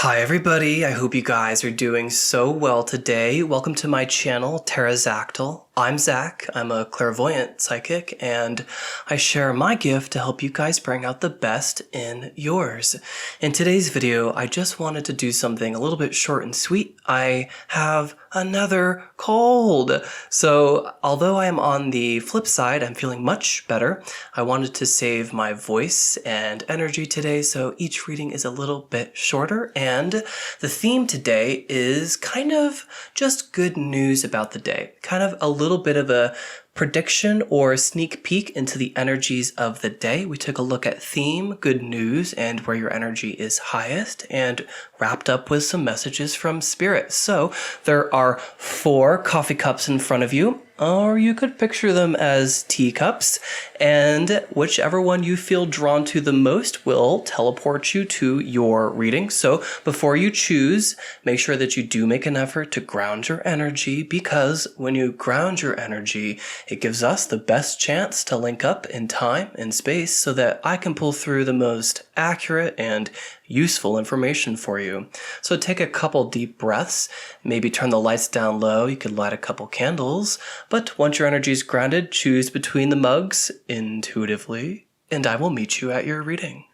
Hi everybody, I hope you guys are doing so well today. Welcome to my channel, Pterozactyl. I'm Zac, I'm a clairvoyant psychic, and I share my gift to help you guys bring out the best in yours. In today's video, I just wanted to do something a little bit short and sweet. I have another cold. So although I am on the flip side, I'm feeling much better. I wanted to save my voice and energy today, so each reading is a little bit shorter. And the theme today is kind of just good news about the day. Kind of a little bit of a prediction or sneak peek into the energies of the day. We took a look at theme, good news, and where your energy is highest, and wrapped up with some messages from spirit. So there are 4 coffee cups in front of you, or you could picture them as teacups, and whichever one you feel drawn to the most will teleport you to your reading. So before you choose, make sure that you do make an effort to ground your energy, because when you ground your energy, it gives us the best chance to link up in time and space so that I can pull through the most accurate and useful information for you. So take a couple deep breaths, maybe turn the lights down low, you could light a couple candles, but once your energy is grounded, choose between the mugs intuitively, and I will meet you at your reading.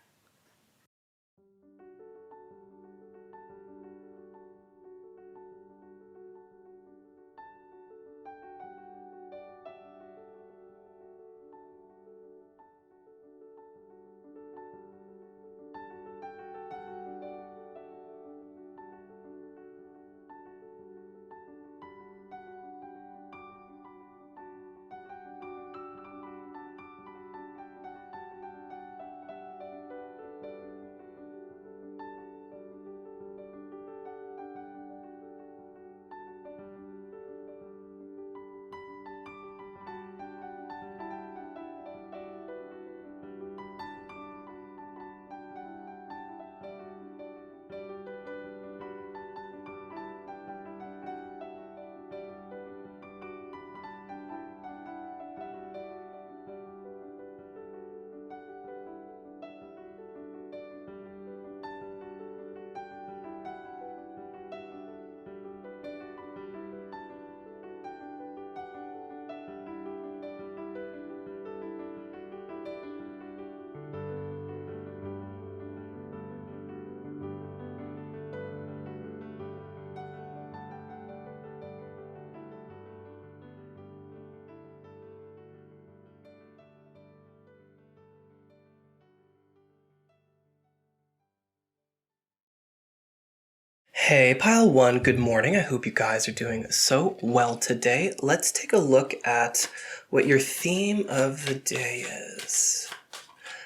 Hey, Pile 1, good morning. I hope you guys are doing so well today. Let's take a look at what your theme of the day is.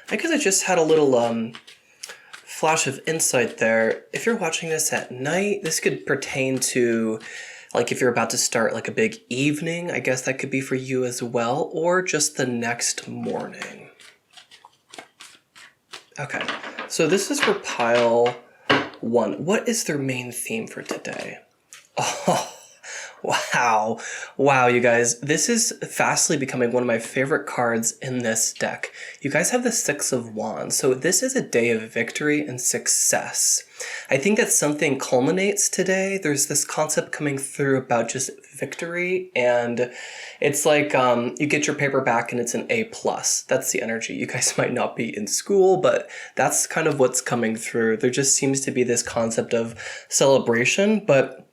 I guess I just had a little flash of insight there. If you're watching this at night, this could pertain to, like, if you're about to start like a big evening, I guess that could be for you as well, or just the next morning. Okay, so this is for Pile 1. What is their main theme for today? Oh, wow. Wow, you guys. This is fastly becoming one of my favorite cards in this deck. You guys have the 6 of Wands. So this is a day of victory and success. I think that something culminates today. There's this concept coming through about just victory, and it's like you get your paper back and it's an A+. That's the energy. You guys might not be in school, but that's kind of what's coming through. There just seems to be this concept of celebration, but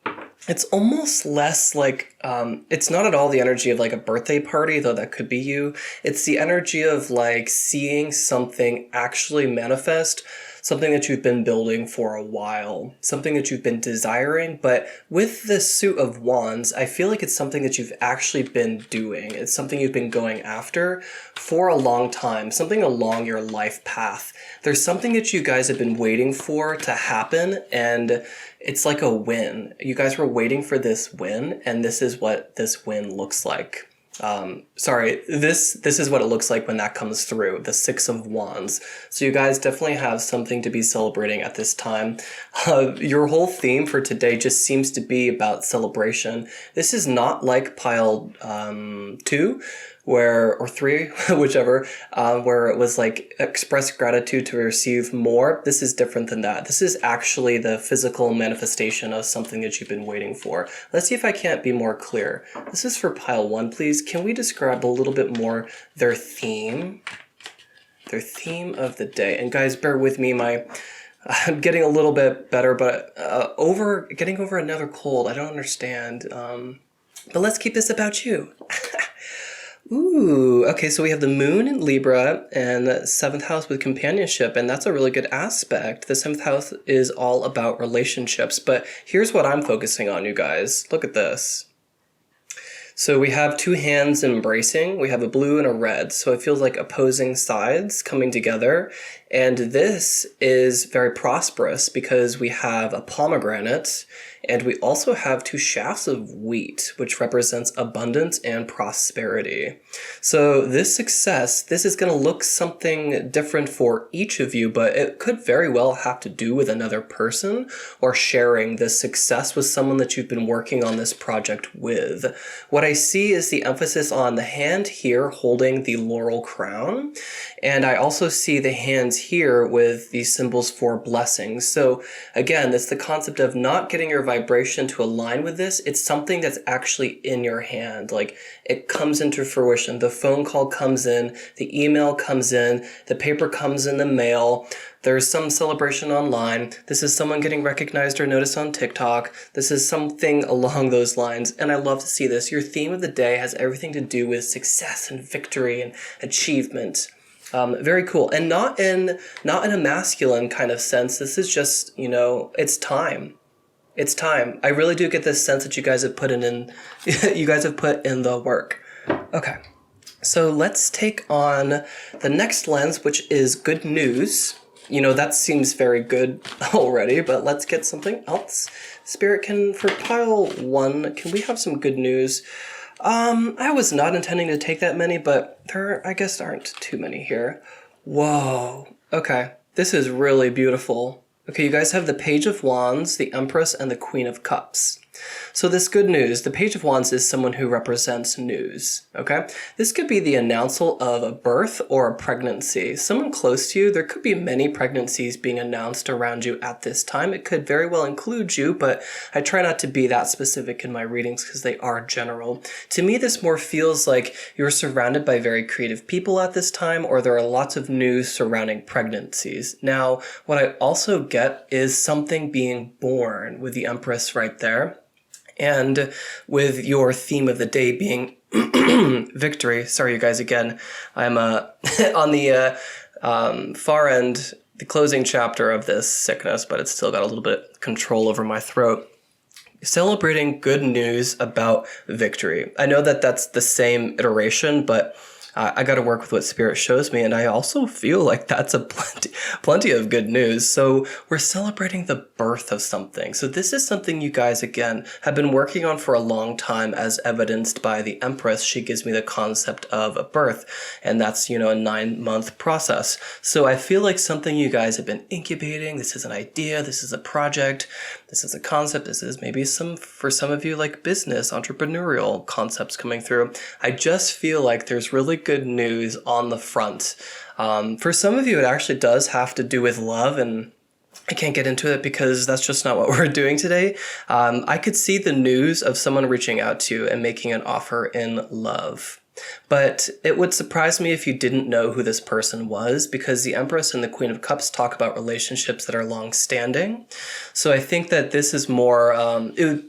it's almost less like, it's not at all the energy of like a birthday party, though that could be you. It's the energy of like seeing something actually manifest, something that you've been building for a while, something that you've been desiring. But with this suit of wands, I feel like it's something that you've actually been doing. It's something you've been going after for a long time, something along your life path. There's something that you guys have been waiting for to happen, and it's like a win. You guys were waiting for this win, and this is what this win looks like. This is what it looks like when that comes through, the 6 of Wands. So you guys definitely have something to be celebrating at this time. Your whole theme for today just seems to be about celebration. This is not like pile 2, or three, whichever, where it was like express gratitude to receive more. This is different than that. This is actually the physical manifestation of something that you've been waiting for. Let's see if I can't be more clear. This is for pile 1, please. Can we describe a little bit more their theme? Their theme of the day. And guys, bear with me, I'm getting a little bit better, but getting over another cold. I don't understand. But let's keep this about you. Ooh, okay, so we have the moon in Libra and the 7th house with companionship, and that's a really good aspect. The 7th house is all about relationships, but here's what I'm focusing on, you guys. Look at this. So we have 2 hands embracing, we have a blue and a red, so it feels like opposing sides coming together. And this is very prosperous because we have a pomegranate and we also have 2 shafts of wheat, which represents abundance and prosperity. So this success, this is going to look something different for each of you, but it could very well have to do with another person or sharing this success with someone that you've been working on this project with. What I see is the emphasis on the hand here holding the laurel crown, and I also see the hands here with these symbols for blessings. So again, it's the concept of not getting your vibration to align with this. It's something that's actually in your hand. Like it comes into fruition. The phone call comes in, the email comes in, the paper comes in the mail. There's some celebration online. This is someone getting recognized or noticed on TikTok. This is something along those lines. And I love to see this. Your theme of the day has everything to do with success and victory and achievement. Very cool. And not in a masculine kind of sense. This is just, it's time. It's time. I really do get this sense that you guys have put in the work. Okay. So let's take on the next lens, which is good news. That seems very good already, but let's get something else. Spirit, for pile 1, can we have some good news? I was not intending to take that many, but there, I guess, aren't too many here. Whoa. Okay. This is really beautiful. Okay, you guys have the Page of Wands, the Empress, and the Queen of Cups. So this good news, the Page of Wands is someone who represents news, okay? This could be the announcement of a birth or a pregnancy. Someone close to you, there could be many pregnancies being announced around you at this time. It could very well include you, but I try not to be that specific in my readings because they are general. To me, this more feels like you're surrounded by very creative people at this time, or there are lots of news surrounding pregnancies. Now, what I also get is something being born with the Empress right there. And with your theme of the day being victory. Sorry, you guys, again, I'm on the far end, the closing chapter of this sickness, but it's still got a little bit of control over my throat. Celebrating good news about victory. I know that that's the same iteration, but I got to work with what Spirit shows me, and I also feel like that's a plenty of good news. So we're celebrating the birth of something. So this is something you guys, again, have been working on for a long time, as evidenced by the Empress. She gives me the concept of a birth, and that's, a 9-month process. So I feel like something you guys have been incubating. This is an idea. This is a project. This is a concept. This is maybe for some of you, like business, entrepreneurial concepts coming through. I just feel like there's really good news on the front. For some of you, it actually does have to do with love, and I can't get into it because that's just not what we're doing today. I could see the news of someone reaching out to you and making an offer in love. But it would surprise me if you didn't know who this person was, because the Empress and the Queen of Cups talk about relationships that are long-standing. So I think that this is more,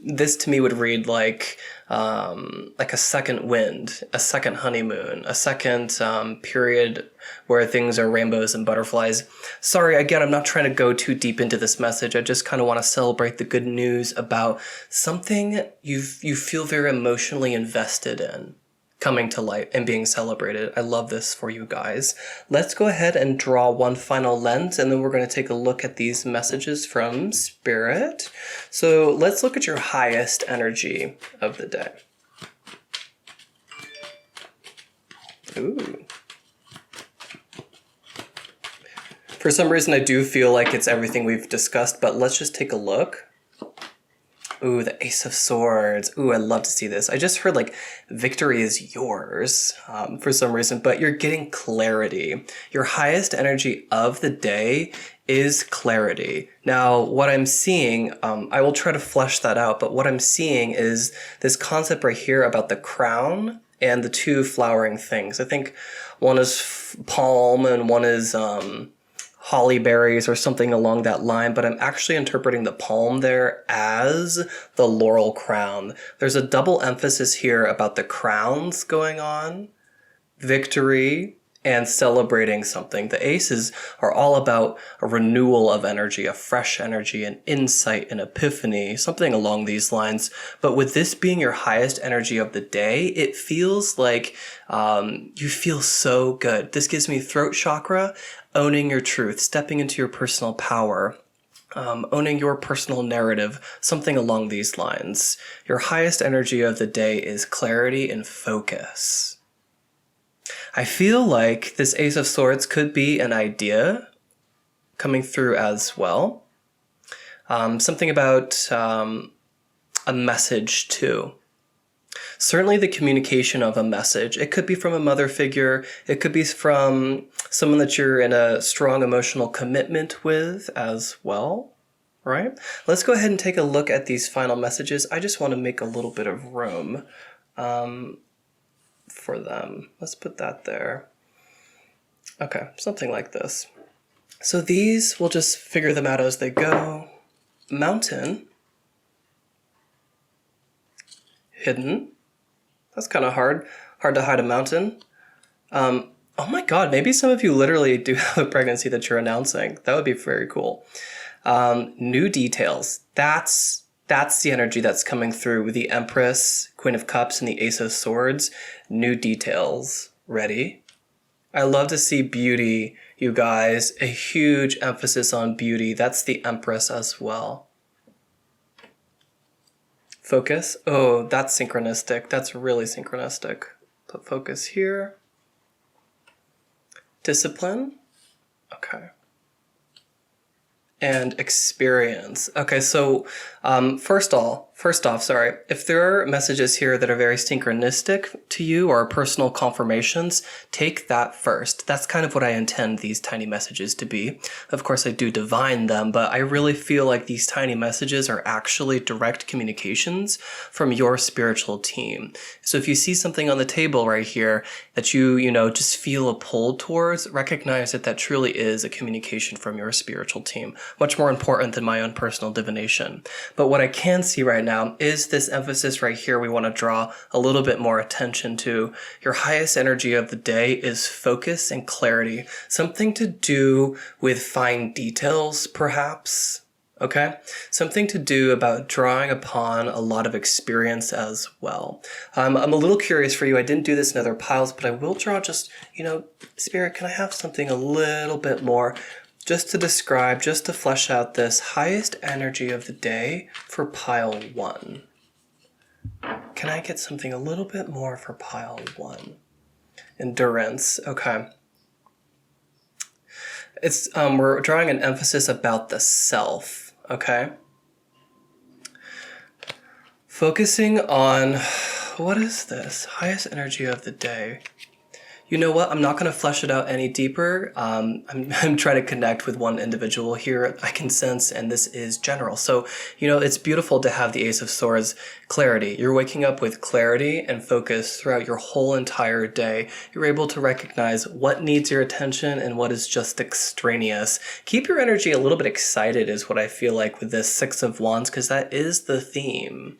this to me would read like a second wind, a second honeymoon, a second period where things are rainbows and butterflies. Sorry, again, I'm not trying to go too deep into this message. I just kind of want to celebrate the good news about something you feel very emotionally invested in coming to light and being celebrated. I love this for you guys. Let's go ahead and draw one final lens, and then we're going to take a look at these messages from Spirit. So let's look at your highest energy of the day. Ooh. For some reason, I do feel like it's everything we've discussed, but let's just take a look. Ooh, the Ace of Swords. Ooh, I love to see this. I just heard like victory is yours for some reason, but you're getting clarity. Your highest energy of the day is clarity. Now, what I'm seeing, I will try to flesh that out, but what I'm seeing is this concept right here about the crown and the two flowering things. I think one is palm and one is holly berries or something along that line, but I'm actually interpreting the palm there as the laurel crown. There's a double emphasis here about the crowns going on, victory, and celebrating something. The aces are all about a renewal of energy, a fresh energy, an insight, an epiphany, something along these lines. But with this being your highest energy of the day, it feels like you feel so good. This gives me throat chakra, owning your truth, stepping into your personal power, owning your personal narrative, something along these lines. Your highest energy of the day is clarity and focus. I feel like this Ace of Swords could be an idea coming through as well. Something about a message too. Certainly the communication of a message. It could be from a mother figure. It could be from someone that you're in a strong emotional commitment with as well, right? Let's go ahead and take a look at these final messages. I just want to make a little bit of room for them. Let's put that there. Okay, something like this. So these, we'll just figure them out as they go. Mountain. Hidden. That's kind of hard. Hard to hide a mountain. Oh my God, maybe some of you literally do have a pregnancy that you're announcing. That would be very cool. New details. That's the energy that's coming through with the Empress, Queen of Cups, and the Ace of Swords. New details. Ready? I love to see beauty, you guys. A huge emphasis on beauty. That's the Empress as well. Focus. Oh, that's synchronistic. That's really synchronistic. Put focus here. Discipline. Okay. And experience. Okay, so first off, sorry, if there are messages here that are very synchronistic to you or personal confirmations, take that first. That's kind of what I intend these tiny messages to be. Of course, I do divine them, but I really feel like these tiny messages are actually direct communications from your spiritual team. So if you see something on the table right here that you just feel a pull towards, recognize that that truly is a communication from your spiritual team. Much more important than my own personal divination. But what I can see right now is this emphasis right here we want to draw a little bit more attention to. Your highest energy of the day is focus and clarity. Something to do with fine details, perhaps. Okay? Something to do about drawing upon a lot of experience as well. I'm a little curious for you. I didn't do this in other piles, but I will draw just, Spirit, can I have something a little bit more just to describe, just to flesh out this highest energy of the day for pile 1? Can I get something a little bit more for pile 1? Endurance. Okay. It's we're drawing an emphasis about the self, okay? Focusing on, what is this? Highest energy of the day. You know what? I'm not going to flesh it out any deeper. I'm trying to connect with one individual here I can sense, and this is general. So, it's beautiful to have the Ace of Swords, clarity. You're waking up with clarity and focus throughout your whole entire day. You're able to recognize what needs your attention and what is just extraneous. Keep your energy a little bit excited is what I feel like with this Six of Wands, because that is the theme.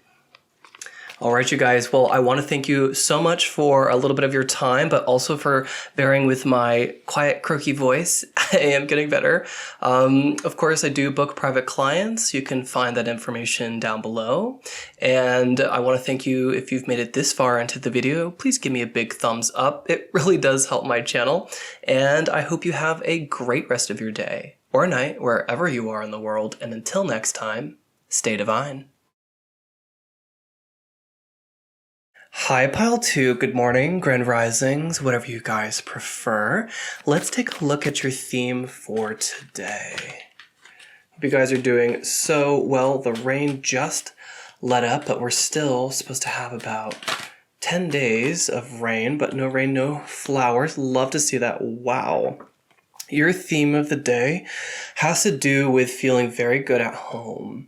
All right, you guys. Well, I want to thank you so much for a little bit of your time, but also for bearing with my quiet, croaky voice. I am getting better. Of course, I do book private clients. You can find that information down below. And I want to thank you if you've made it this far into the video. Please give me a big thumbs up. It really does help my channel. And I hope you have a great rest of your day or night, wherever you are in the world. And until next time, stay divine. Hi, Pile 2. Good morning, Grand Risings, whatever you guys prefer. Let's take a look at your theme for today. Hope you guys are doing so well. The rain just let up, but we're still supposed to have about 10 days of rain, but no rain, no flowers. Love to see that. Wow. Your theme of the day has to do with feeling very good at home.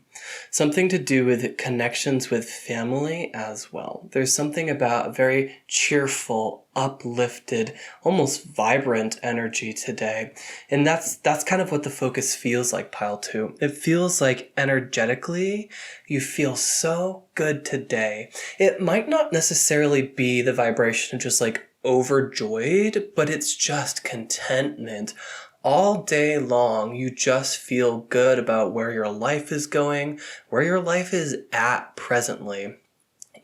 Something to do with connections with family as well. There's something about a very cheerful, uplifted, almost vibrant energy today. And that's kind of what the focus feels like, pile 2. It feels like energetically, you feel so good today. It might not necessarily be the vibration of just like overjoyed, but it's just contentment. All day long, you just feel good about where your life is going, where your life is at presently.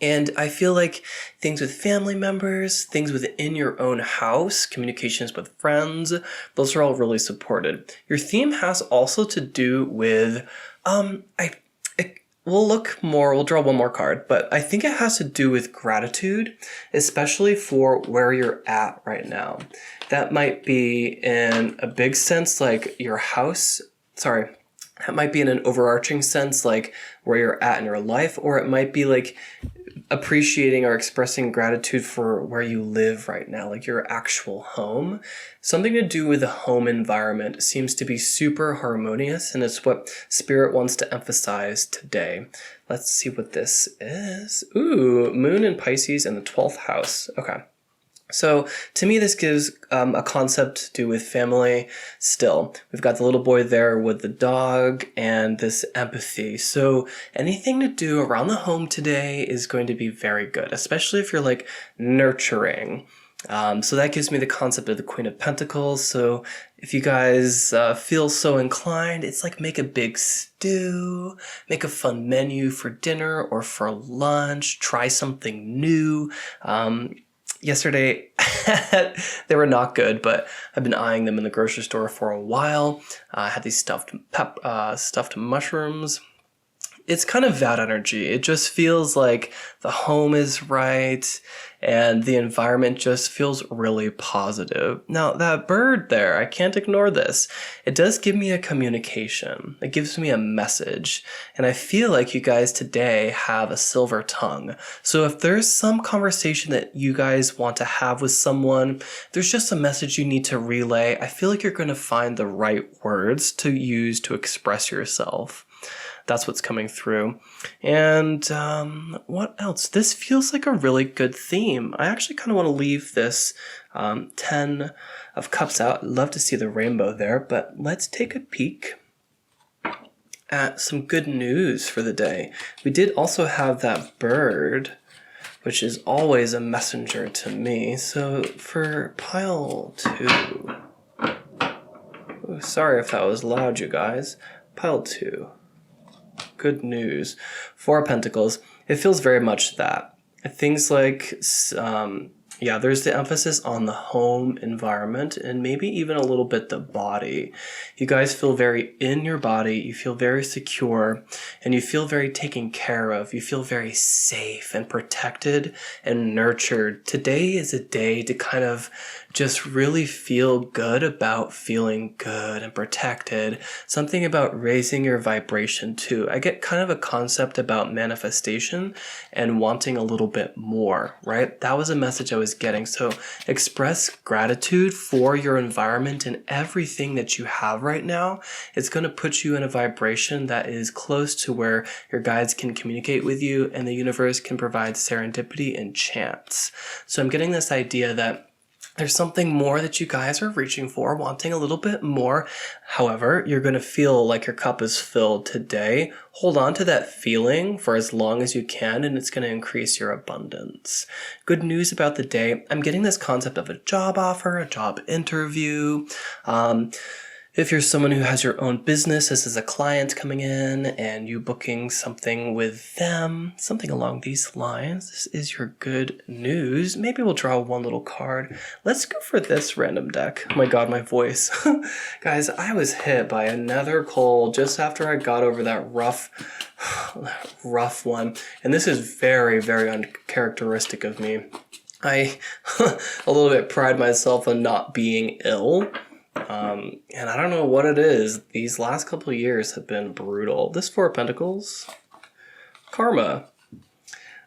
And I feel like things with family members, things within your own house, communications with friends, those are all really supported. Your theme has also to do with, we'll draw one more card, but I think it has to do with gratitude, especially for where you're at right now. That might be in a big sense, like your house. That might be in an overarching sense, like where you're at in your life, or it might be like appreciating or expressing gratitude for where you live right now, like your actual home. Something to do with the home environment seems to be super harmonious, and it's what Spirit wants to emphasize today. Let's see what this is. Ooh, Moon in Pisces in the 12th house. Okay. So to me, this gives a concept to do with family still. We've got the little boy there with the dog and this empathy. So anything to do around the home today is going to be very good, especially if you're like nurturing. So that gives me the concept of the Queen of Pentacles. So if you guys feel so inclined, it's like make a big stew, make a fun menu for dinner or for lunch, try something new. Yesterday, they were not good, but I've been eyeing them in the grocery store for a while. I had these stuffed mushrooms. It's kind of that energy. It just feels like the home is right and the environment just feels really positive. Now, that bird there, I can't ignore this. It does give me a communication. It gives me a message. And I feel like you guys today have a silver tongue. So if there's some conversation that you guys want to have with someone, there's just a message you need to relay, I feel like you're going to find the right words to use to express yourself. That's what's coming through. And what else? This feels like a really good theme. I actually kind of want to leave this 10 of Cups out. I'd love to see the rainbow there, but let's take a peek at some good news for the day. We did also have that bird, which is always a messenger to me. So for pile 2, oh, sorry if that was loud, you guys. Pile 2. Good news. 4 of Pentacles. It feels very much that. Things like, there's the emphasis on the home environment and maybe even a little bit the body. You guys feel very in your body. You feel very secure and you feel very taken care of. You feel very safe and protected and nurtured. Today is a day to kind of just really feel good about feeling good and protected. Something about raising your vibration too. I get kind of a concept about manifestation and wanting a little bit more, right? That was a message I was getting. So express gratitude for your environment and everything that you have right now. It's going to put you in a vibration that is close to where your guides can communicate with you and the universe can provide serendipity and chance. So I'm getting this idea that there's something more that you guys are reaching for, wanting a little bit more. However, you're going to feel like your cup is filled today. Hold on to that feeling for as long as you can, and it's going to increase your abundance. Good news about the day. I'm getting this concept of a job offer, a job interview. If you're someone who has your own business, this is a client coming in and you booking something with them, something along these lines, this is your good news. Maybe we'll draw one little card. Let's go for this random deck. Oh my God, my voice. Guys, I was hit by another cold just after I got over that rough one. And this is very, very uncharacteristic of me. I a little bit pride myself on not being ill. And I don't know what it is. These last couple of years have been brutal. This 4 of Pentacles. Karma.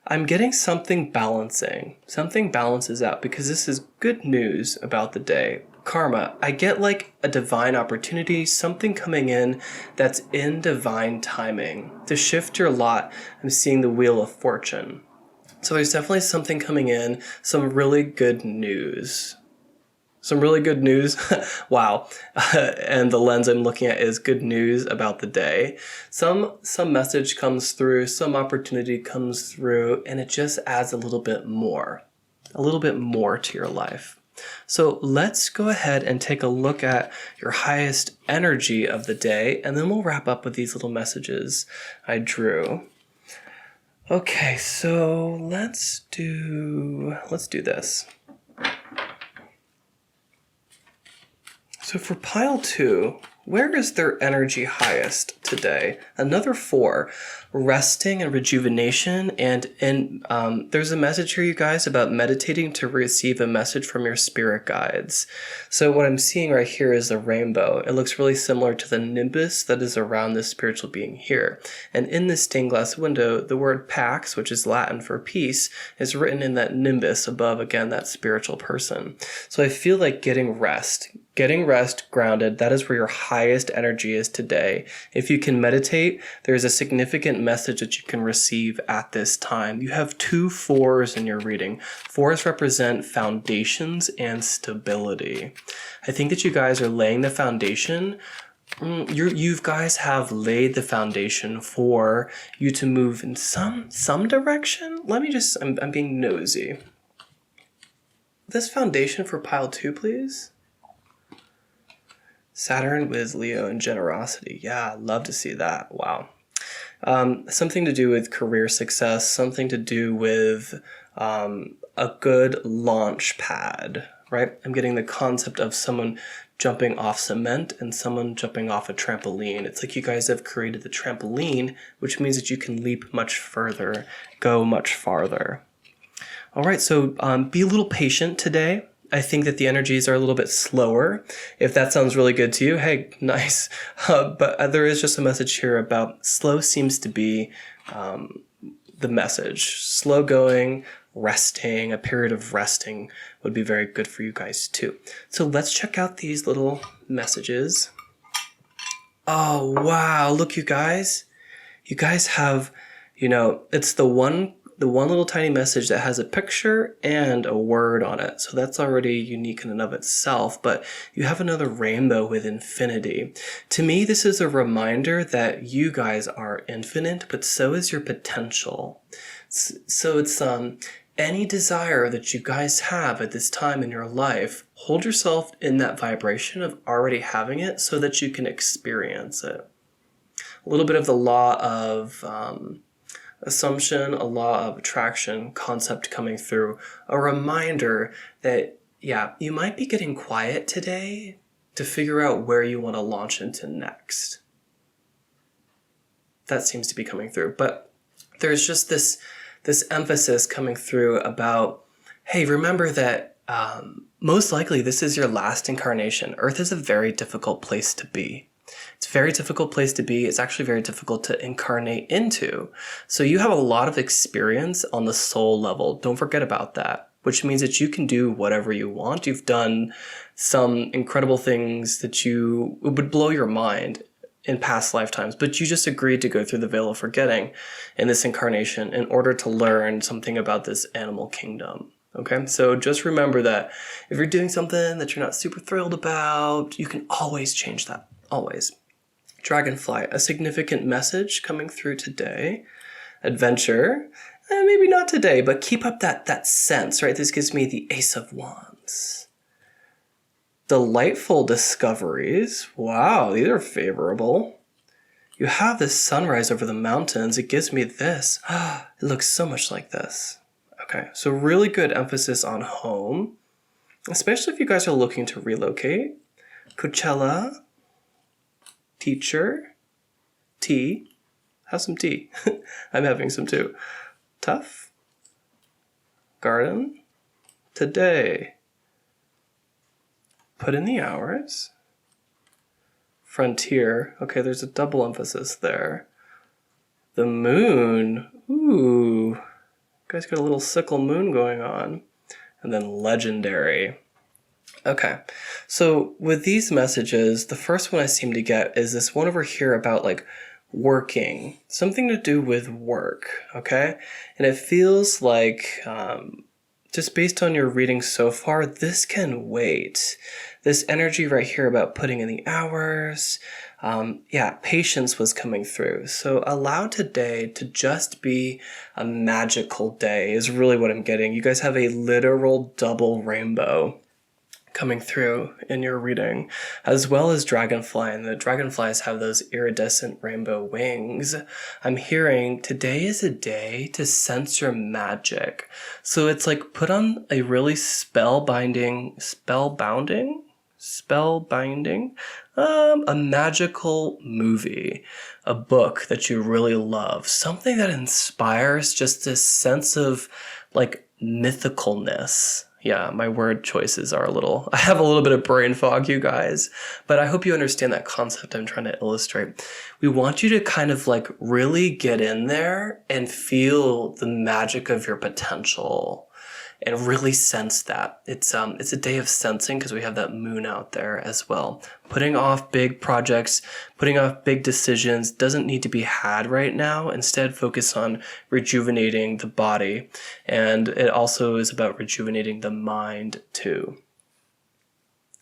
I'm getting something balancing. Something balances out because this is good news about the day. Karma. I get like a divine opportunity, something coming in that's in divine timing. To shift your lot, I'm seeing the Wheel of Fortune. So there's definitely something coming in, some really good news. Some really good news. Wow. And the lens I'm looking at is good news about the day. Some message comes through, some opportunity comes through, and it just adds a little bit more to your life. So let's go ahead and take a look at your highest energy of the day, and then we'll wrap up with these little messages I drew. Okay, so let's do this. So for pile 2, where is their energy highest today? Another 4, resting and rejuvenation. And there's a message here, you guys, about meditating to receive a message from your spirit guides. So what I'm seeing right here is a rainbow. It looks really similar to the nimbus that is around this spiritual being here. And in this stained glass window, the word pax, which is Latin for peace, is written in that nimbus above, again, that spiritual person. So I feel like getting rest, grounded, that is where your highest energy is today. If you can meditate, there's a significant message that you can receive at this time. You have 2 4s in your reading. 4s represent foundations and stability. I think that you guys are laying the foundation. You guys have laid the foundation for you to move in some direction. I'm being nosy. This foundation for pile 2, please. Saturn with Leo and generosity. Yeah, I'd love to see that. Wow. Something to do with career success, something to do with a good launch pad, right? I'm getting the concept of someone jumping off cement and someone jumping off a trampoline. It's like you guys have created the trampoline, which means that you can leap much further, go much farther. All right, so be a little patient today. I think that the energies are a little bit slower. If that sounds really good to you, hey, nice. But there is just a message here about slow seems to be the message. Slow going, resting, a period of resting would be very good for you guys too. So let's check out these little messages. Oh, wow. Look, you guys. You guys have, it's the one little tiny message that has a picture and a word on it. So that's already unique in and of itself, but you have another rainbow with infinity. To me, this is a reminder that you guys are infinite, but so is your potential. So it's any desire that you guys have at this time in your life, hold yourself in that vibration of already having it so that you can experience it. A little bit of the law of assumption, a law of attraction concept coming through, a reminder that, you might be getting quiet today to figure out where you want to launch into next. That seems to be coming through. But there's just this emphasis coming through about, hey, remember that most likely this is your last incarnation. Earth is a very difficult place to be. It's a very difficult place to be. It's actually very difficult to incarnate into. So you have a lot of experience on the soul level. Don't forget about that, which means that you can do whatever you want. You've done some incredible things that would blow your mind in past lifetimes, but you just agreed to go through the veil of forgetting in this incarnation in order to learn something about this animal kingdom. Okay, so just remember that if you're doing something that you're not super thrilled about, you can always change that. Always. Dragonfly, a significant message coming through today. Adventure, maybe not today, but keep up that sense, right? This gives me the Ace of Wands. Delightful discoveries. Wow, these are favorable. You have this sunrise over the mountains. It gives me this. It looks so much like this. Okay, so really good emphasis on home, especially if you guys are looking to relocate. Coachella. Teacher, tea, have some tea. I'm having some too. Tough, garden, today. Put in the hours. Frontier, okay, there's a double emphasis there. The moon. Ooh. You guys got a little sickle moon going on. And then legendary. Okay, so with these messages, the first one I seem to get is this one over here about like working, something to do with work, okay? And it feels like, just based on your reading so far, this can wait. This energy right here about putting in the hours, patience was coming through. So allow today to just be a magical day is really what I'm getting. You guys have a literal double rainbow coming through in your reading, as well as dragonfly, and the dragonflies have those iridescent rainbow wings. I'm hearing today is a day to sense your magic. So it's like put on a really spellbinding, a magical movie, a book that you really love, something that inspires just this sense of like mythicalness. Yeah, my word choices are I have a little bit of brain fog, you guys, but I hope you understand that concept I'm trying to illustrate. We want you to kind of like really get in there and feel the magic of your potential and really sense that. It's a day of sensing because we have that moon out there as well. Putting off big projects, putting off big decisions doesn't need to be had right now. Instead, focus on rejuvenating the body. And it also is about rejuvenating the mind too.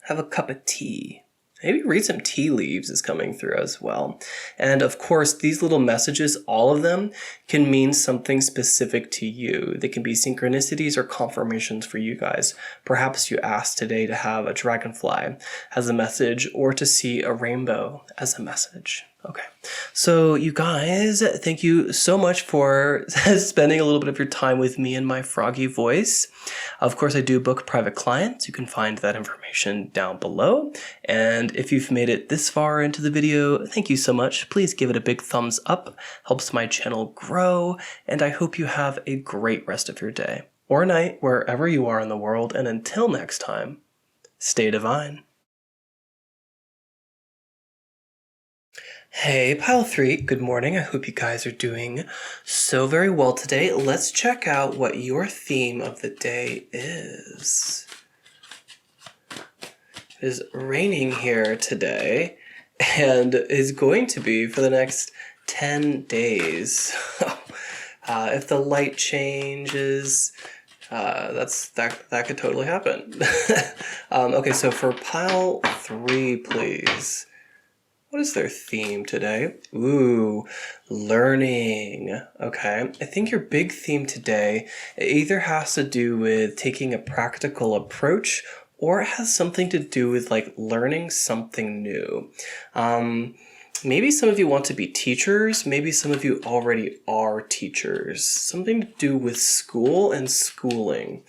Have a cup of tea. Maybe read some tea leaves is coming through as well. And of course, these little messages, all of them can mean something specific to you. They can be synchronicities or confirmations for you guys. Perhaps you asked today to have a dragonfly as a message or to see a rainbow as a message. Okay, so you guys, thank you so much for spending a little bit of your time with me and my froggy voice. Of course, I do book private clients. You can find that information down below. And if you've made it this far into the video, thank you so much. Please give it a big thumbs up. Helps my channel grow. And I hope you have a great rest of your day or night, wherever you are in the world. And until next time, stay divine. Hey, Pile 3, good morning. I hope you guys are doing so very well today. Let's check out what your theme of the day is. It is raining here today and is going to be for the next 10 days. If the light changes, that could totally happen. Okay, so for Pile 3, please. What is their theme today? Ooh, learning. Okay, I think your big theme today either has to do with taking a practical approach or it has something to do with like learning something new. Maybe some of you want to be teachers. Maybe some of you already are teachers. Something to do with school and schooling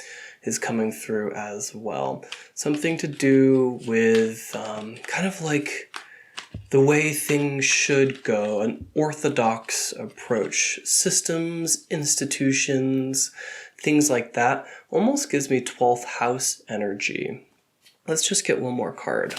is coming through as well. Something to do with kind of like the way things should go, an orthodox approach, systems, institutions, things like that. Almost gives me 12th house energy. Let's just get one more card.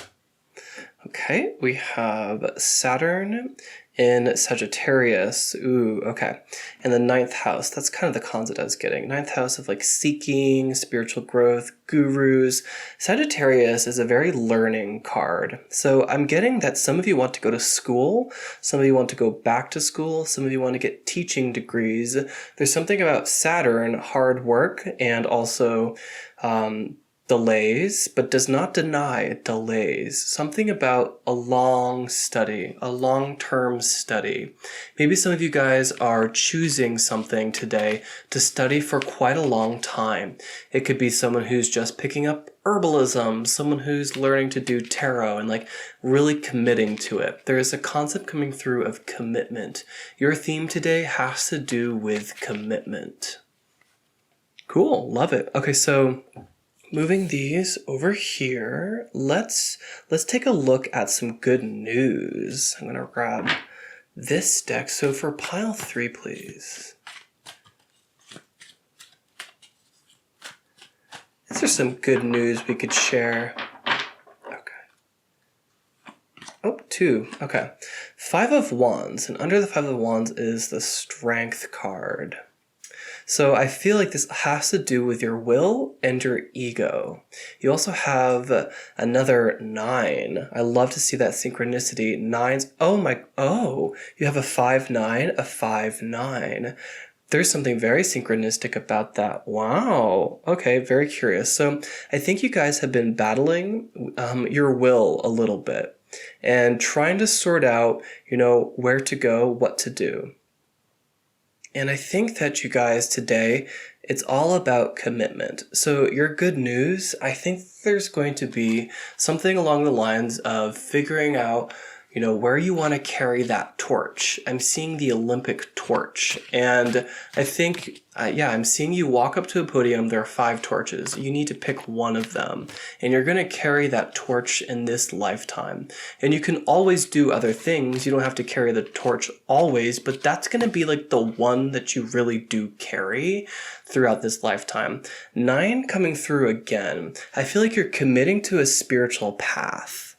Okay, we have Saturn in Sagittarius. Ooh, okay. And the 9th house, that's kind of the concept I was getting. 9th house of like seeking, spiritual growth, gurus. Sagittarius is a very learning card. So I'm getting that some of you want to go to school, some of you want to go back to school, some of you want to get teaching degrees. There's something about Saturn, hard work, and also delays, but does not deny delays. Something about a long study, a long-term study. Maybe some of you guys are choosing something today to study for quite a long time. It could be someone who's just picking up herbalism, someone who's learning to do tarot and like really committing to it. There is a concept coming through of commitment. Your theme today has to do with commitment. Cool, love it. Okay, so moving these over here, let's take a look at some good news. I'm gonna grab this deck. So for Pile 3, please. Is there some good news we could share? Okay. Oh, 2. Okay. Five of Wands, and under the Five of Wands is the Strength card. So I feel like this has to do with your will and your ego. You also have another 9. I love to see that synchronicity. 9s. You have a 5-9, a 5-9. There's something very synchronistic about that. Wow. Okay, very curious. So I think you guys have been battling your will a little bit and trying to sort out, where to go, what to do. And I think that you guys today, it's all about commitment. So your good news, I think there's going to be something along the lines of figuring out, where you want to carry that torch. I'm seeing the Olympic torch. And I think, I'm seeing you walk up to a podium. There are 5 torches. You need to pick one of them. And you're going to carry that torch in this lifetime. And you can always do other things. You don't have to carry the torch always, but that's going to be like the one that you really do carry throughout this lifetime. 9 coming through again. I feel like you're committing to a spiritual path.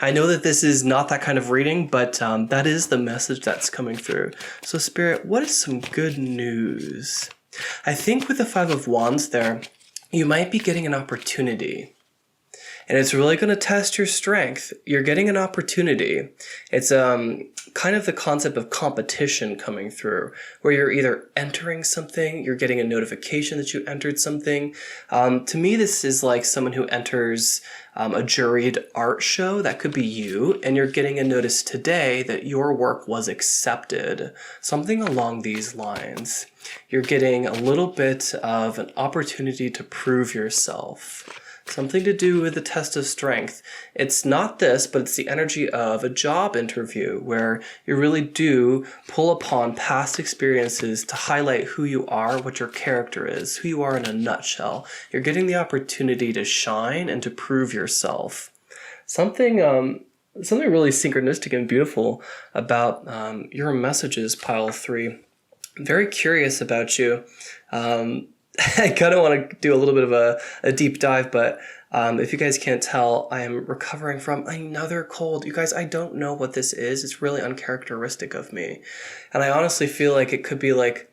I know that this is not that kind of reading, but that is the message that's coming through. So Spirit, what is some good news? I think with the 5 of Wands there, you might be getting an opportunity. And it's really going to test your strength. You're getting an opportunity. It's kind of the concept of competition coming through, where you're either entering something, you're getting a notification that you entered something. To me, this is like someone who enters a juried art show. That could be you, and you're getting a notice today that your work was accepted. Something along these lines. You're getting a little bit of an opportunity to prove yourself. Something to do with the test of strength. It's not this, but it's the energy of a job interview where you really do pull upon past experiences to highlight who you are, what your character is, who you are in a nutshell. You're getting the opportunity to shine and to prove yourself. Something really synchronistic and beautiful about your messages, pile 3. I'm very curious about you. I kind of want to do a little bit of a deep dive, but if you guys can't tell, I am recovering from another cold. You guys, I don't know what this is. It's really uncharacteristic of me. And I honestly feel like it could be like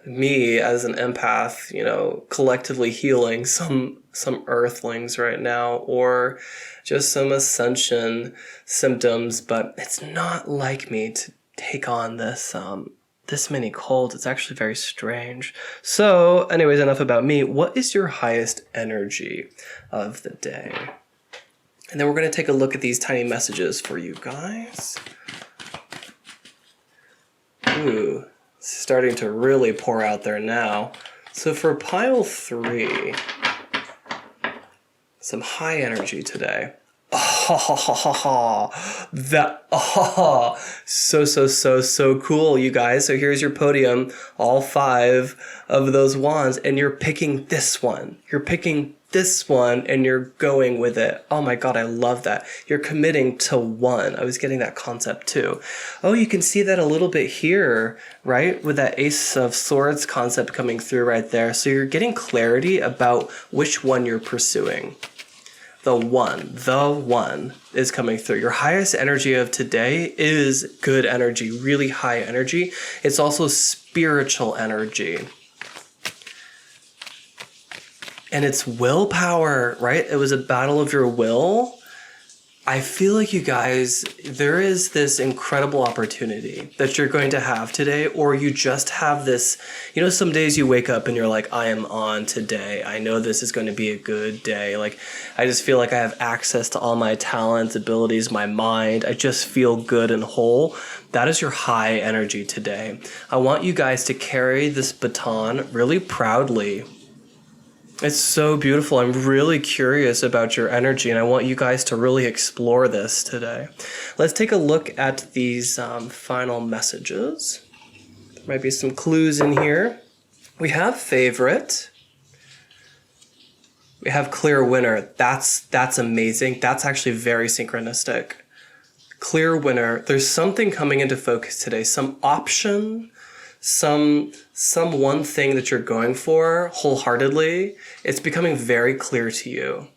me as an empath, collectively healing some earthlings right now, or just some ascension symptoms, but it's not like me to take on this many colds. It's actually very strange. So anyways, enough about me. What is your highest energy of the day? And then we're going to take a look at these tiny messages for you guys. Ooh, it's starting to really pour out there now. So for pile 3, some high energy today. So cool, you guys. So here's your podium, all 5 of those wands, and you're picking this one. You're picking this one and you're going with it. Oh my God, I love that. You're committing to one. I was getting that concept too. Oh, you can see that a little bit here, right? With that Ace of Swords concept coming through right there. So you're getting clarity about which one you're pursuing. The one is coming through. Your highest energy of today is good energy, really high energy. It's also spiritual energy. And it's willpower, right? It was a battle of your will. I feel like you guys, there is this incredible opportunity that you're going to have today, or you just have this, some days you wake up and you're like, I am on today. I know this is going to be a good day. Like, I just feel like I have access to all my talents, abilities, my mind. I just feel good and whole. That is your high energy today. I want you guys to carry this baton really proudly. It's so beautiful. I'm really curious about your energy, and I want you guys to really explore this today. Let's take a look at these final messages. There might be some clues in here. We have favorite. We have clear winner. That's amazing. That's actually very synchronistic. Clear winner. There's something coming into focus today. Some option, some one thing that you're going for wholeheartedly. It's becoming very clear to you.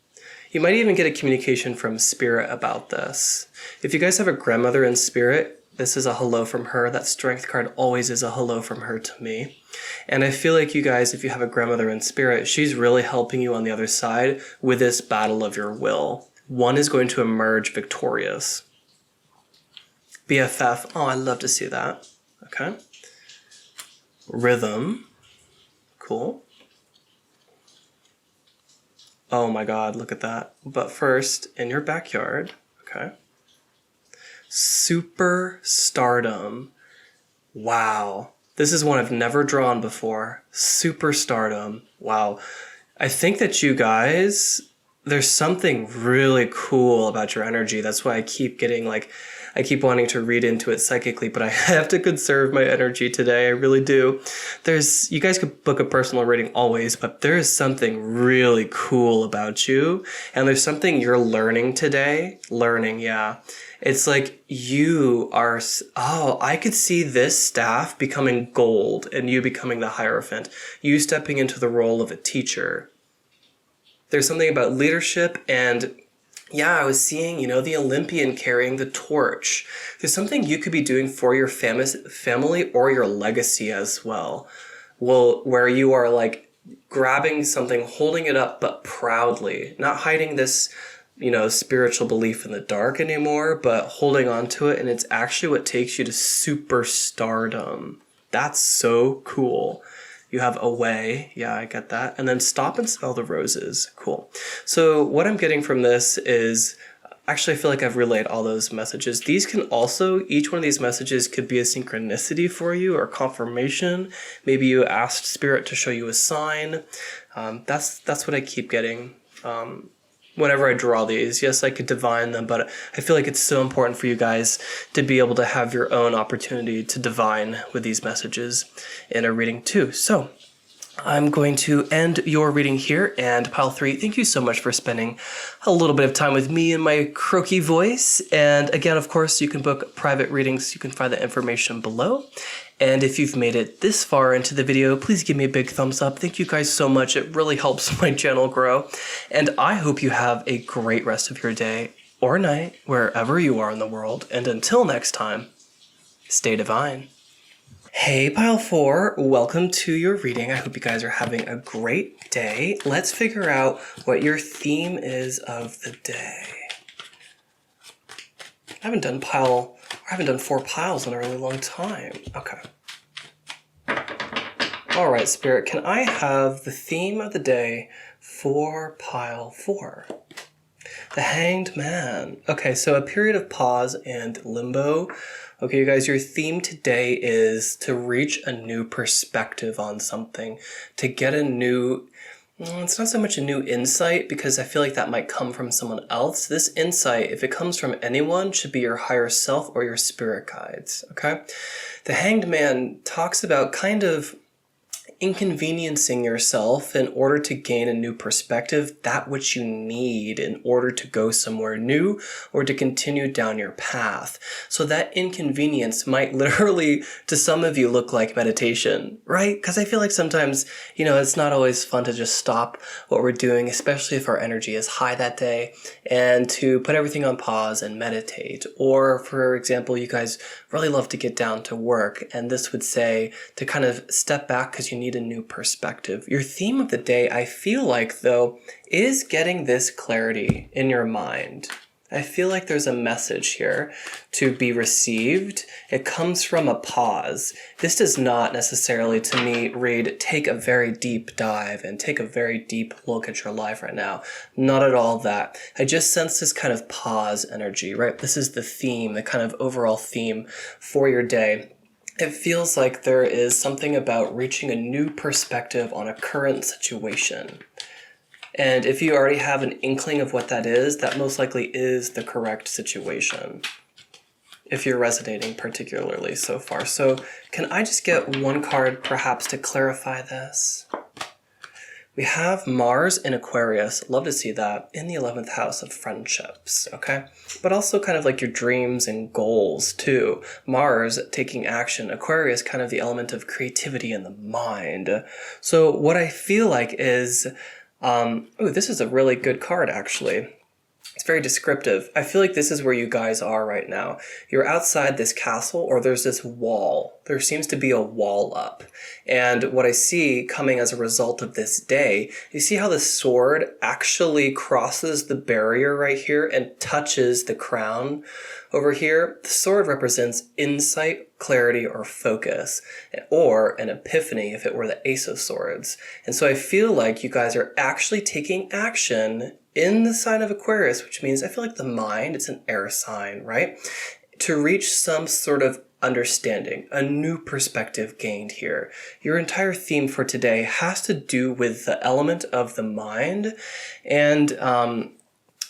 You might even get a communication from spirit about this. If you guys have a grandmother in spirit, this is a hello from her. That strength card always is a hello from her to me. And I feel like you guys, if you have a grandmother in spirit, she's really helping you on the other side with this battle of your will. One is going to emerge victorious. BFF, oh, I love to see that. Okay. Rhythm, cool. Oh my God, look at that. But first, in your backyard, okay. Superstardom. Wow. This is one I've never drawn before. Superstardom. Wow. I think that you guys, there's something really cool about your energy. That's why I keep getting I keep wanting to read into it psychically, but I have to conserve my energy today. I really do. You guys could book a personal reading always, but there is something really cool about you. And there's something you're learning today. Yeah. It's like you are, I could see this staff becoming gold and you becoming the Hierophant. You stepping into the role of a teacher. There's something about leadership and yeah, I was seeing, the Olympian carrying the torch. There's something you could be doing for your family or your legacy as well. Well, where you are grabbing something, holding it up, but proudly, not hiding this, spiritual belief in the dark anymore, but holding on to it. And it's actually what takes you to superstardom. That's so cool. You have away. Yeah, I get that. And then stop and smell the roses. Cool. So what I'm getting from this is, actually, I feel like I've relayed all those messages. These can also, each one of these messages could be a synchronicity for you or confirmation. Maybe you asked spirit to show you a sign. That's what I keep getting. Whenever I draw these, yes, I could divine them, but I feel like it's so important for you guys to be able to have your own opportunity to divine with these messages in a reading too. So I'm going to end your reading here. And pile 3, thank you so much for spending a little bit of time with me and my croaky voice. And again, of course, you can book private readings. You can find the information below. And if you've made it this far into the video, please give me a big thumbs up. Thank you guys so much. It really helps my channel grow. And I hope you have a great rest of your day or night, wherever you are in the world. And until next time, stay divine. Hey, pile 4, welcome to your reading. I hope you guys are having a great day. Let's figure out what your theme is of the day. I haven't done 4 piles in a really long time. Okay. All right, Spirit, can I have the theme of the day for pile 4? The Hanged Man. Okay, so a period of pause and limbo. Okay, you guys, your theme today is to reach a new perspective on something, to get a new, it's not so much a new insight because I feel like that might come from someone else. This insight, if it comes from anyone, should be your higher self or your spirit guides, okay? The Hanged Man talks about kind of inconveniencing yourself in order to gain a new perspective, that which you need in order to go somewhere new or to continue down your path. So that inconvenience might literally, to some of you, look like meditation, right? Because I feel like sometimes, it's not always fun to just stop what we're doing, especially if our energy is high that day, and to put everything on pause and meditate. Or, for example, you guys really love to get down to work, and this would say to kind of step back because you need a new perspective. Your theme of the day, I feel like, though, is getting this clarity in your mind. I feel like there's a message here to be received. It comes from a pause. This does not necessarily, to me, read, take a very deep dive and take a very deep look at your life right now. Not at all that. I just sense this kind of pause energy, right? This is the theme, the kind of overall theme for your day. It feels like there is something about reaching a new perspective on a current situation. And if you already have an inkling of what that is, that most likely is the correct situation, if you're resonating particularly so far. So can I just get one card perhaps to clarify this? We have Mars in Aquarius, love to see that, in the 11th house of friendships, okay? But also kind of like your dreams and goals too. Mars taking action, Aquarius kind of the element of creativity in the mind. So what I feel like is Oh, this is a really good card, actually. It's very descriptive. I feel like this is where you guys are right now. You're outside this castle, or there's this wall. There seems to be a wall up. And what I see coming as a result of this day, you see how the sword actually crosses the barrier right here and touches the crown over here. The sword represents insight, clarity, or focus, or an epiphany if it were the Ace of Swords. And so I feel like you guys are actually taking action in the sign of Aquarius, which means I feel like the mind, it's an air sign, right? To reach some sort of understanding, a new perspective gained here. Your entire theme for today has to do with the element of the mind. And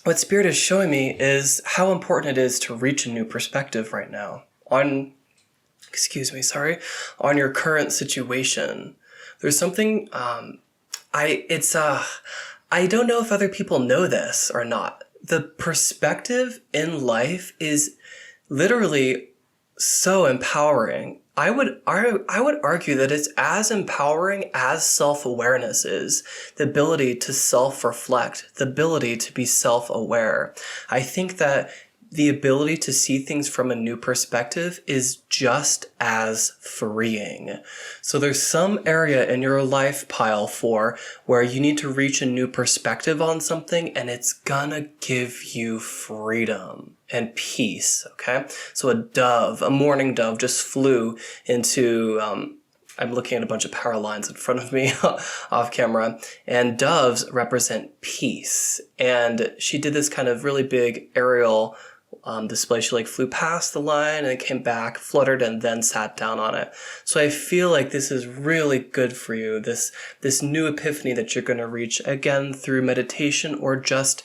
what Spirit is showing me is how important it is to reach a new perspective right now on your current situation. There's something, I don't know if other people know this or not. The perspective in life is literally so empowering. I would argue that it's as empowering as self-awareness is. The ability to self-reflect, the ability to be self-aware. I think that the ability to see things from a new perspective is just as freeing. So there's some area in your life, pile 4, where you need to reach a new perspective on something, and it's gonna give you freedom and peace, okay? So a mourning dove just flew into, I'm looking at a bunch of power lines in front of me off camera, and doves represent peace. And she did this kind of really big aerial display. She flew past the line and came back, fluttered, and then sat down on it. So I feel like this is really good for you, this new epiphany that you're going to reach, again, through meditation, or just,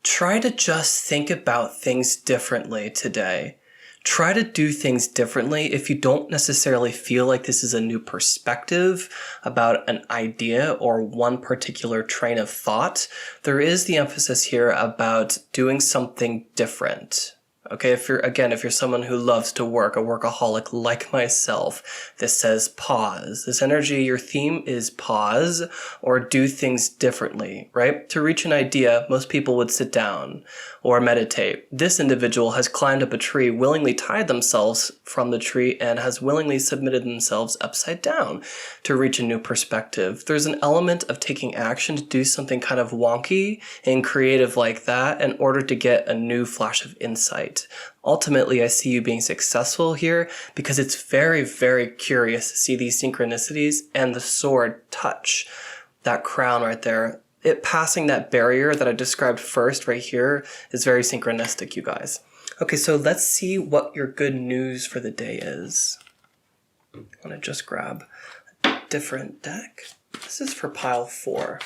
try to just think about things differently today. Try to do things differently if you don't necessarily feel like this is a new perspective about an idea or one particular train of thought. There is the emphasis here about doing something different. Okay, if you're someone who loves to work, a workaholic like myself, this says pause. This energy, your theme is pause or do things differently, right? To reach an idea, most people would sit down or meditate. This individual has climbed up a tree, willingly tied themselves from the tree, and has willingly submitted themselves upside down to reach a new perspective. There's an element of taking action to do something kind of wonky and creative like that in order to get a new flash of insight. Ultimately, I see you being successful here because it's very, very curious to see these synchronicities and the sword touch that crown right there. It passing that barrier that I described first right here is very synchronistic, you guys. Okay, so let's see what your good news for the day is. I want to just grab a different deck. This is for pile 4.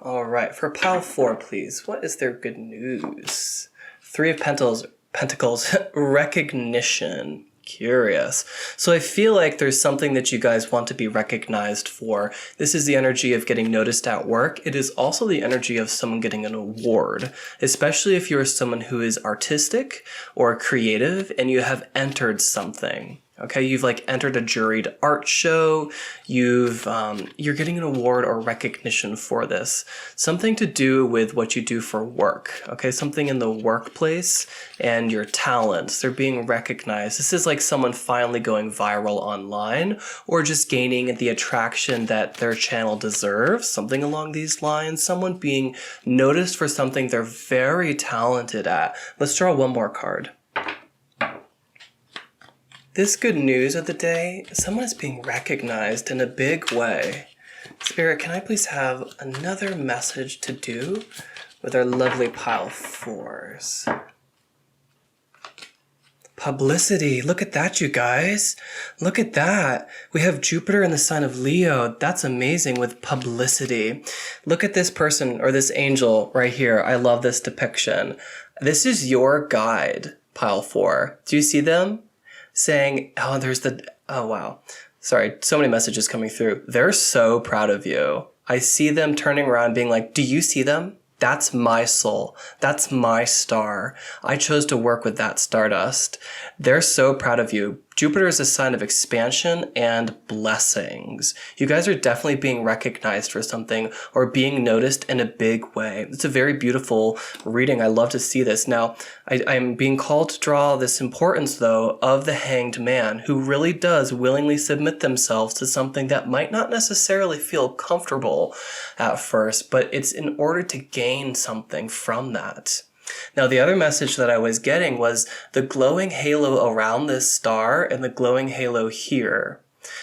All right, for pile 4, please. What is their good news? 3 of Pentacles, recognition. Curious. So I feel like there's something that you guys want to be recognized for. This is the energy of getting noticed at work. It is also the energy of someone getting an award, especially if you're someone who is artistic or creative and you have entered something. Okay, you've entered a juried art show, you're getting an award or recognition for this. Something to do with what you do for work, okay? Something in the workplace and your talents, they're being recognized. This is like someone finally going viral online or just gaining the attraction that their channel deserves, something along these lines. Someone being noticed for something they're very talented at. Let's draw one more card. This good news of the day, someone is being recognized in a big way. Spirit, can I please have another message to do with our lovely pile 4s? Publicity. Look at that, you guys. Look at that. We have Jupiter in the sign of Leo. That's amazing with publicity. Look at this person or this angel right here. I love this depiction. This is your guide, pile 4. Do you see them? Saying, oh wow, sorry, so many messages coming through. They're so proud of you. I see them turning around being like, do you see them? That's my soul. That's my star. I chose to work with that stardust. They're so proud of you. Jupiter is a sign of expansion and blessings. You guys are definitely being recognized for something or being noticed in a big way. It's a very beautiful reading. I love to see this. Now, I'm being called to draw this importance, though, of the hanged man, who really does willingly submit themselves to something that might not necessarily feel comfortable at first, but it's in order to gain something from that. Now, the other message that I was getting was the glowing halo around this star and the glowing halo here.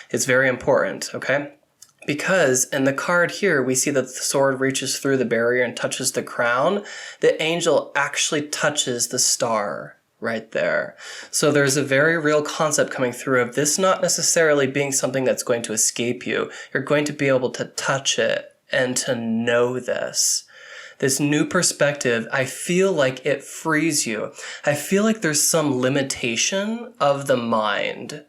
It's very important, okay? Because in the card here, we see that the sword reaches through the barrier and touches the crown. The angel actually touches the star right there. So there's a very real concept coming through of this not necessarily being something that's going to escape you. You're going to be able to touch it and to know this. This new perspective, I feel like it frees you. I feel like there's some limitation of the mind.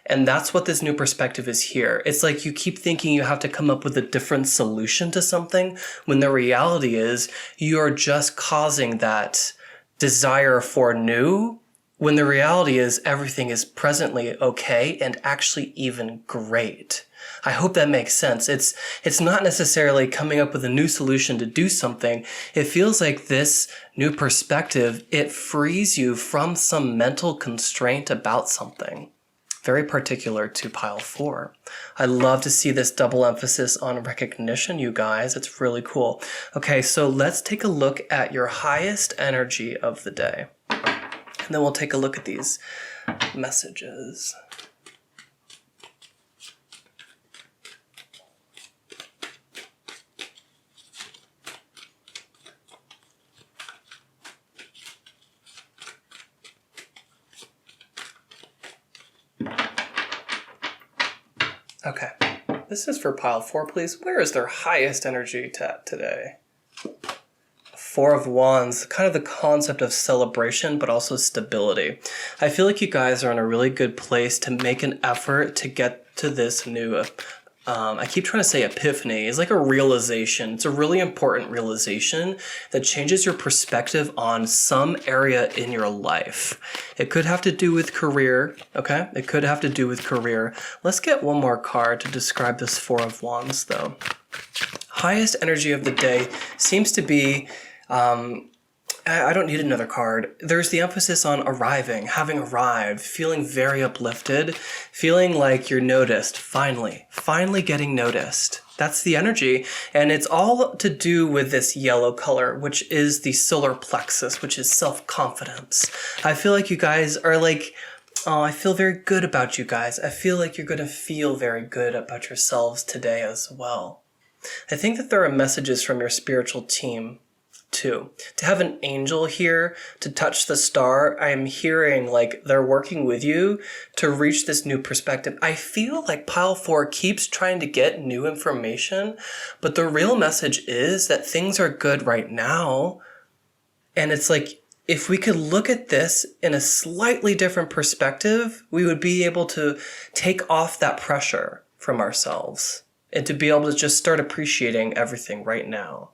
And that's what this new perspective is here. It's like you keep thinking you have to come up with a different solution to something, when the reality is you're just causing that desire for new, when the reality is everything is presently okay and actually even great. I hope that makes sense. It's not necessarily coming up with a new solution to do something. It feels like this new perspective, it frees you from some mental constraint about something. Very particular to pile 4. I love to see this double emphasis on recognition, you guys. It's really cool. Okay, so let's take a look at your highest energy of the day. And then we'll take a look at these messages. Okay, this is for pile 4, please. Where is their highest energy today? 4 of Wands, kind of the concept of celebration, but also stability. I feel like you guys are in a really good place to make an effort to get to this new, I keep trying to say epiphany. It's like a realization. It's a really important realization that changes your perspective on some area in your life. It could have to do with career, okay? It could have to do with career. Let's get one more card to describe this 4 of Wands, though. Highest energy of the day seems to be, I don't need another card. There's the emphasis on arriving, having arrived, feeling very uplifted, feeling like you're noticed, finally getting noticed. That's the energy. And it's all to do with this yellow color, which is the solar plexus, which is self-confidence. I feel like you guys are like, oh, I feel very good about you guys. I feel like you're going to feel very good about yourselves today as well. I think that there are messages from your spiritual team too. To have an angel here to touch the star, I am hearing like they're working with you to reach this new perspective. I feel like pile 4 keeps trying to get new information, but the real message is that things are good right now. And it's like, if we could look at this in a slightly different perspective, we would be able to take off that pressure from ourselves and to be able to just start appreciating everything right now.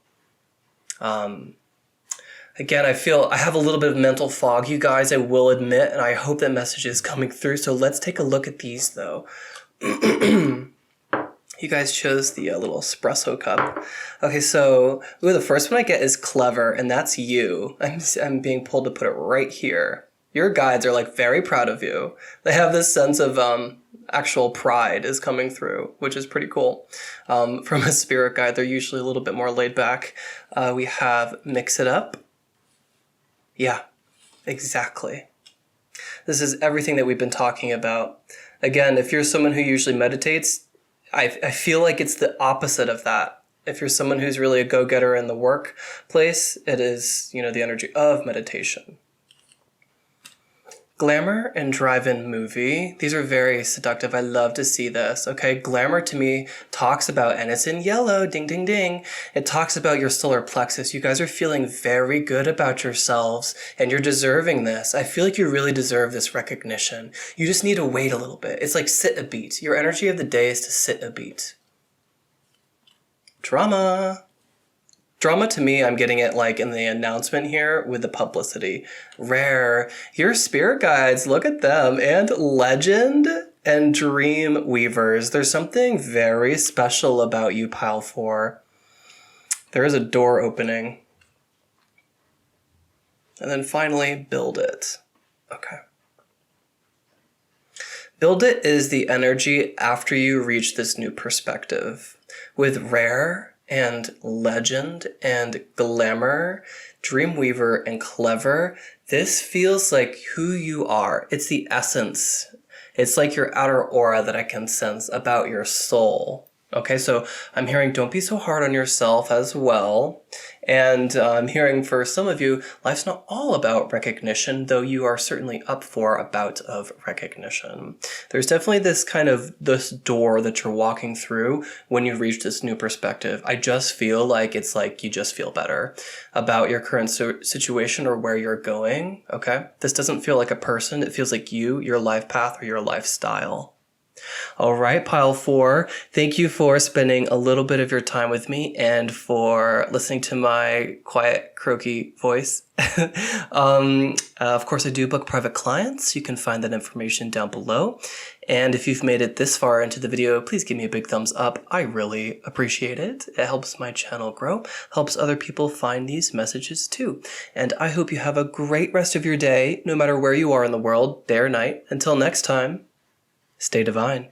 Again, I feel I have a little bit of mental fog, you guys, I will admit, and I hope that message is coming through. So let's take a look at these, though. You guys chose the little espresso cup. Okay, so the first one I get is clever, and that's you. I'm being pulled to put it right here. Your guides are like very proud of you. They have this sense of actual pride is coming through, which is pretty cool. From a spirit guide, they're usually a little bit more laid back. We have mix it up. Yeah, exactly. This is everything that we've been talking about. Again, if you're someone who usually meditates, I feel like it's the opposite of that. If you're someone who's really a go-getter in the workplace, it is, the energy of meditation. Glamour and drive-in movie. These are very seductive. I love to see this. Okay, glamour to me talks about, and it's in yellow, ding, ding, ding. It talks about your solar plexus. You guys are feeling very good about yourselves, and you're deserving this. I feel like you really deserve this recognition. You just need to wait a little bit. It's like sit a beat. Your energy of the day is to sit a beat. Drama. Drama to me, I'm getting it like in the announcement here with the publicity. Rare, your spirit guides, look at them. And legend and dream weavers. There's something very special about you, pile 4. There is a door opening. And then finally, build it. Okay. Build it is the energy after you reach this new perspective. With rare and legend and glamour, dreamweaver and clever, this feels like who you are. It's the essence. It's like your outer aura that I can sense about your soul. Okay, so I'm hearing don't be so hard on yourself as well. And I'm hearing for some of you, life's not all about recognition, though you are certainly up for a bout of recognition. There's definitely this door that you're walking through when you reach this new perspective. I just feel like it's like you just feel better about your current situation or where you're going, okay? This doesn't feel like a person. It feels like you, your life path, or your lifestyle. All right, pile 4, thank you for spending a little bit of your time with me and for listening to my quiet, croaky voice. Of course, I do book private clients. You can find that information down below. And if you've made it this far into the video, please give me a big thumbs up. I really appreciate it. It helps my channel grow, helps other people find these messages too. And I hope you have a great rest of your day, no matter where you are in the world, day or night. Until next time. Stay divine.